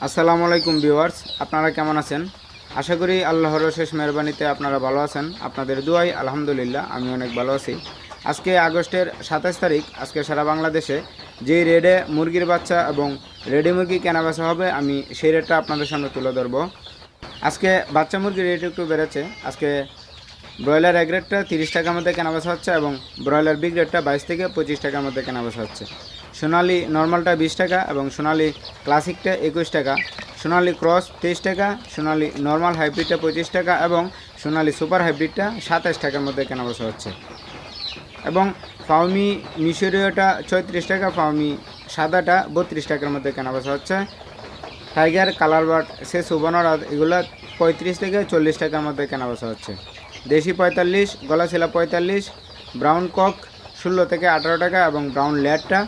আসসালামু আলাইকুম ভিউয়ার্স, আপনারা কেমন আছেন? আশা করি আল্লাহর অশেষ মেহরবানিতে আপনারা ভালো আছেন। আপনাদের দুয়াই আলহামদুলিল্লাহ আমি অনেক ভালো আছি। আজকে আগস্টের 27 তারিখ। আজকে সারা বাংলাদেশে যেই রেটে মুরগির বাচ্চা এবং রেডি মুরগি কেনাবেচা হবে আমি সেই রেটটা আপনাদের সামনে তুলে ধরবো। আজকে বাচ্চা মুরগির রেট একটু বেড়েছে। আজকে ব্রয়লার এক রেটটা 30 টাকার মধ্যে কেনাবেচা হচ্ছে এবং ব্রয়লার বিগ রেটটা 22 থেকে 25 টাকার মধ্যে কেনাবেচা হচ্ছে। সোনালি নর্মালটা 20 টাকা এবং সোনালি ক্লাসিকটা 21 টাকা, সোনালি ক্রস 23 টাকা, সোনালি নর্মাল হাইব্রিডটা 25 টাকা এবং সোনালি সুপার হাইব্রিডটা 27 টাকার মধ্যে কেনাবেচা হচ্ছে। এবং ফাউমি মিশরীয়টা 34 টাকা, ফাউমি সাদাটা 32 টাকার মধ্যে কেনাবেচা হচ্ছে। টাইগার কালার বার্ড সে সুবর্ণরাত এগুলো 35 থেকে 40 টাকার মধ্যে কেনাবেচা হচ্ছে। দেশি 45, গলাশিলা 45, ব্রাউন কক 16 থেকে 18 টাকা এবং ব্রাউন লেয়ারটা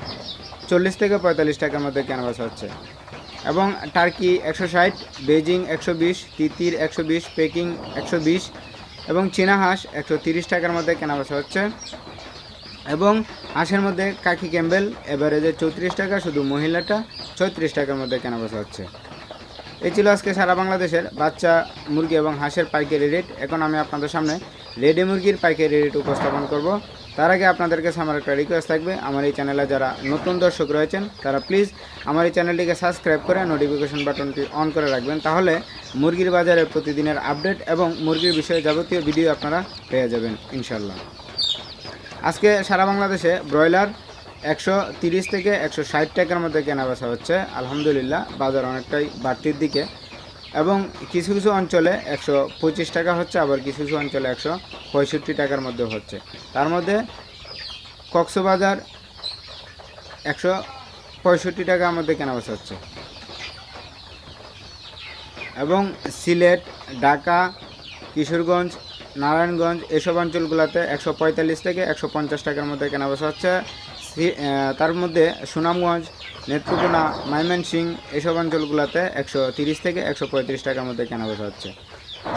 40 থেকে 45 টাকার মধ্যে কেনাবেচা হচ্ছে। এবং টার্কি 160, বেজিং 120, তিতির 120, পেকিং 120 এবং চীনা হাঁস 130 টাকার মধ্যে কেনাবেচা হচ্ছে। এবং হাঁসের মধ্যে কাকি ক্যাম্বেল এভারেজে 34 টাকা, শুধু মহিলাটা 36 টাকার মধ্যে কেনাবেচা হচ্ছে। এই ছিল আজকে সারা বাংলাদেশের বাচ্চা মুরগি এবং হাঁসের পাইকারি রেট। এখন আমি আপনাদের সামনে রেডি মুরগির পাইকারি রেট উপস্থাপন করব। তার আগে আপনাদের কাছে আমার একটা রিকোয়েস্ট থাকবে, আমার এই চ্যানেলে যারা নতুন দর্শক রয়েছেন তারা প্লিজ আমার এই চ্যানেলটিকে সাবস্ক্রাইব করে নোটিফিকেশন বাটনটি অন করে রাখবেন, তাহলে মুরগির বাজারে প্রতিদিনের আপডেট এবং মুরগির বিষয়ে যাবতীয় ভিডিও আপনারা পেয়ে যাবেন ইনশাল্লাহ। আজকে সারা বাংলাদেশে ব্রয়লার 130 থেকে 160 টাকার মধ্যে কেনাবেচা হচ্ছে। আলহামদুলিল্লাহ বাজার অনেকটাই বাড়তির দিকে এবং কিছু কিছু অঞ্চলে 125 টাকা হচ্ছে, আবার কিছু কিছু অঞ্চলে 165 টাকার মধ্যে হচ্ছে। তার মধ্যে কক্সবাজার 165 টাকার মধ্যে কেনাবেচা হচ্ছে এবং সিলেট, ঢাকা, কিশোরগঞ্জ, নারায়ণগঞ্জ এসব অঞ্চলগুলোতে 145 থেকে 150 টাকার মধ্যে কেনাবেচা হচ্ছে। তার মধ্যে সুনামগঞ্জ, নেত্রকোনা, ময়মনসিংহ এসব অঞ্চলগুলোতে 130 থেকে 135 টাকার মধ্যে কেনাবেচা হচ্ছে।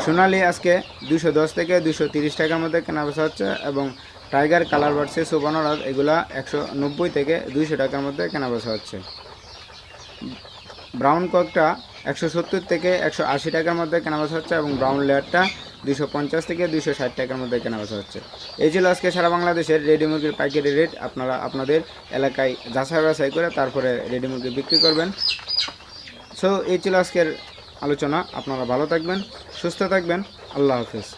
সোনালি আজকে 210 থেকে 230 টাকার মধ্যে কেনাবেচা হচ্ছে এবং টাইগার কালার বার্ডসে সুবর্ণরাজ এগুলা 190 থেকে 200 টাকার মধ্যে কেনাবেচা হচ্ছে। ব্রাউন ককটা 170 থেকে 180 টাকার মধ্যে কেনাবেচা হচ্ছে এবং ব্রাউন লেয়ারটা 250 থেকে 260 টাকার মধ্যে কেনাবেচা হচ্ছে। এই ছিল আজকে সারা বাংলাদেশের রেডি মুরগির পাইকারি রেট। আপনারা আপনাদের এলাকায় যাচাই বাছাই করে তারপরে রেডি মুরগি বিক্রি করবেন। সো এই ছিল আজকের আলোচনা। আপনারা ভালো থাকবেন, সুস্থ থাকবেন। আল্লাহ হাফেজ।